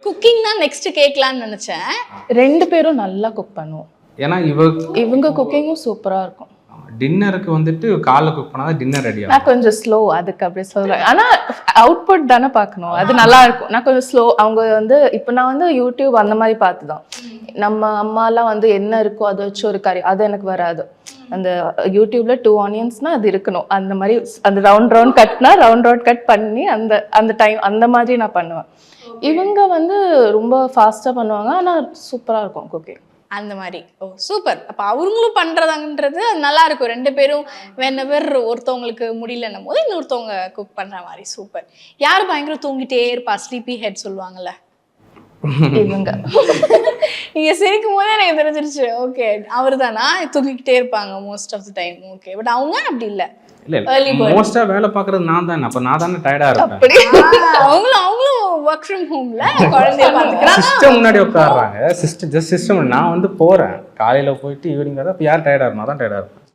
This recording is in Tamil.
குக்கிங் தான் நெக்ஸ்ட் கேட்கலான்னு நினைச்சேன். 2 பேரும் நல்லா குக் பண்ணுவோம். ஏன்னா இவங்க குக்கிங்கும் சூப்பரா இருக்கும். டின்னருக்கு வந்துட்டு காலைல குக் பண்ணாதான் டின்னர் ரெடி ஆகும். நான் கொஞ்சம் ஸ்லோ, அதுக்கு அப்படி சொல்றேன். ஆனா அவுட்புட் தானே பார்க்கணும், அது நல்லா இருக்கும். நான் கொஞ்சம் ஸ்லோ. அவங்க வந்து இப்போ நான் வந்து யூடியூப் அந்த மாதிரி பார்த்து தான். நம்ம அம்மாலாம் வந்து என்ன இருக்கோ அதை வச்சு ஒரு கறி, அது எனக்கு வராது. அந்த யூடியூப்ல 2 ஆனியன்ஸ்னா அது இருக்கணும், அந்த மாதிரி அந்த ரவுண்ட் கட்னா ரவுண்ட் கட் பண்ணி அந்த அந்த டைம் அந்த மாதிரி நான் பண்ணுவேன். இவங்க வந்து ரொம்ப ஃபாஸ்டா பண்ணுவாங்க, ஆனா சூப்பரா இருக்கும் குக்கிங். அந்த மாதிரி. ஓ சூப்பர். அப்போ அவங்களும் பண்ணுறதாங்கன்றது அது நல்லா இருக்கும். 2 பேரும் வென்னவர் ஒருத்தவங்களுக்கு முடியலன்னும் போது இன்னொருத்தவங்க குக் பண்ணுற மாதிரி. சூப்பர். யார் பயங்கர தூங்கிட்டே இருப்பா, ஸ்லீப்பி ஹெட் சொல்லுவாங்கல்ல? இவங்க. நீங்க சிரிக்கும் போதே எனக்கு தெரிஞ்சிருச்சு. ஓகே, அவர் தானா தூங்கிக்கிட்டே இருப்பாங்க most of the time. Okay, but அவங்க அப்படி இல்லை. இல்ல மோஸ்டா வேலை பாக்குறது நான் தானே. அப்ப நான் தானே டயர்டா இருப்பேன். அப்படி அவங்களும் ஒர்க் ஃப்ரம் ஹோம்ல குழந்தைய பாத்துக்கிறாங்க. சிஸ்டம் முன்னாடி உட்காடுறாங்க. சிஸ்டம் நான் வந்து போறேன் காலையில போயிட்டு ஈவினிங் வர. அப்ப யார் டயர்டா இருக்கும்? அதான் டயர்டா இருக்கும்.